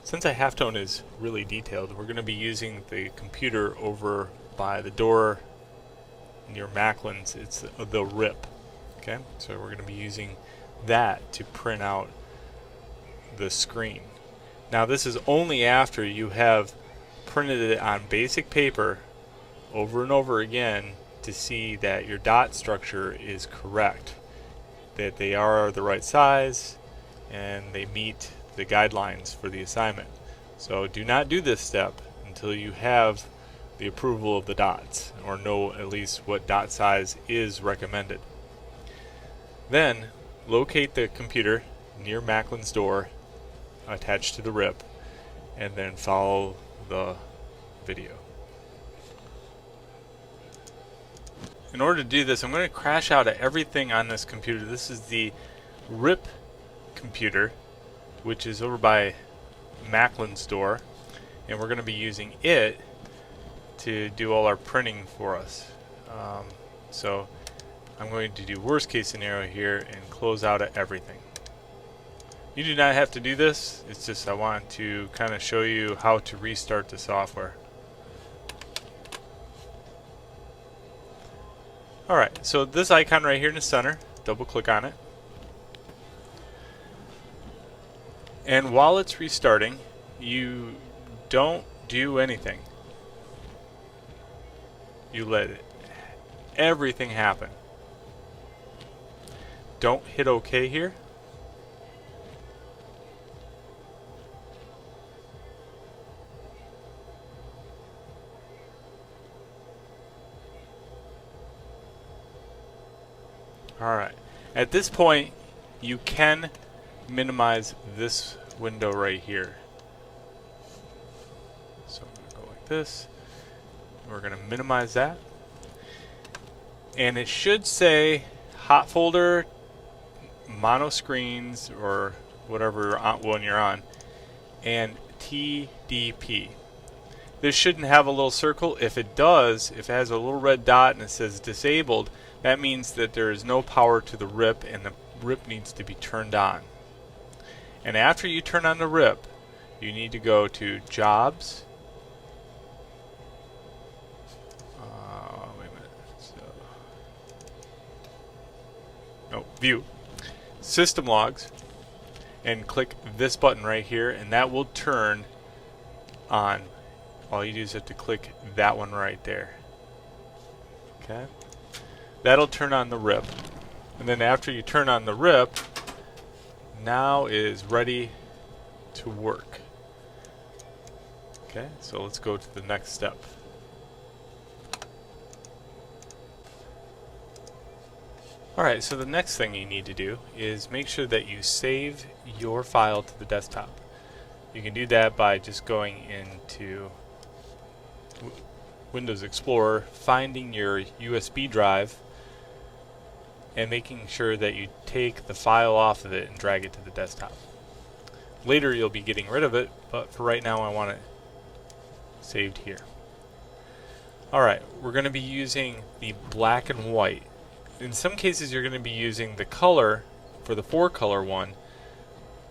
Since a halftone is really detailed, we're going to be using the computer over by the door near Macklin's. It's the RIP. Okay, so we're going to be using that to print out the screen. Now this is only after you have printed it on basic paper over and over again to see that your dot structure is correct, that they are the right size and they meet the guidelines for the assignment. So do not do this step until you have the approval of the dots, or know at least what dot size is recommended. Then locate the computer near Macklin's door attached to the RIP, and then follow the video. In order to do this, I'm going to crash out of everything on this computer. This is the RIP computer, which is over by Macklin's door, and we're going to be using it to do all our printing for us. So I'm going to do worst case scenario here and close out of everything. You do not have to do this, it's just I want to kind of show you how to restart the software. Alright, so this icon right here in the center, double click on it. And while it's restarting, you don't do anything. You let everything happen. Don't hit OK here. Alright, at this point you can minimize this window right here. So I'm going to go like this. We're going to minimize that. And it should say hot folder, mono screens, or whatever one you're on, and TDP. This shouldn't have a little circle. If it does, if it has a little red dot and it says disabled, that means that there is no power to the RIP and the RIP needs to be turned on. And after you turn on the RIP, you need to go to Jobs. Wait a minute. View. System Logs. And click this button right here, and that will turn on. All you do is have to click that one right there. Okay? That'll turn on the RIP. And then after you turn on the RIP, now is ready to work. Okay, so let's go to the next step. Alright, so the next thing you need to do is make sure that you save your file to the desktop. You can do that by just going into Windows Explorer, finding your USB drive, and making sure that you take the file off of it and drag it to the desktop. Later you'll be getting rid of it, but for right now I want it saved here. Alright, we're going to be using the black and white. In some cases you're going to be using the color for the 4-color one,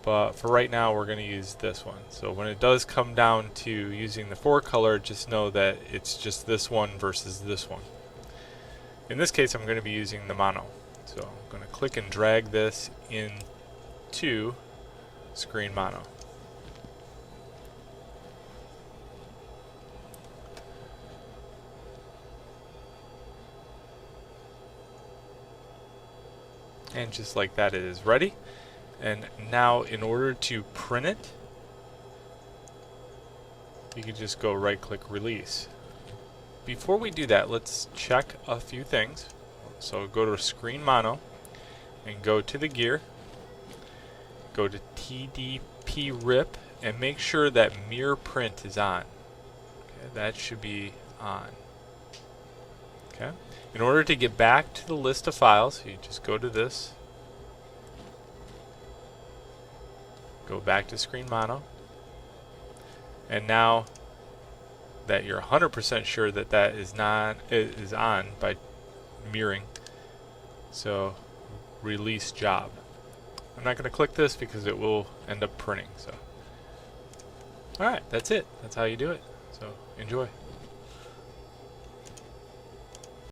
but for right now we're going to use this one. So when it does come down to using the 4-color, just know that it's just this one versus this one. In this case I'm going to be using the mono. So I'm going to click and drag this into screen mono. And just like that, it is ready. And now in order to print it, you can just go right click release. Before we do that, let's check a few things. So go to screen mono and go to the gear, go to TDP RIP, and make sure that mirror print is on. Okay, that should be on. Okay. In order to get back to the list of files, you just go to this, go back to screen mono, and now that you're 100% sure that that is on by mirroring, so release job. I'm not going to click this because it will end up printing. So Alright, that's it. That's how you do it. So enjoy.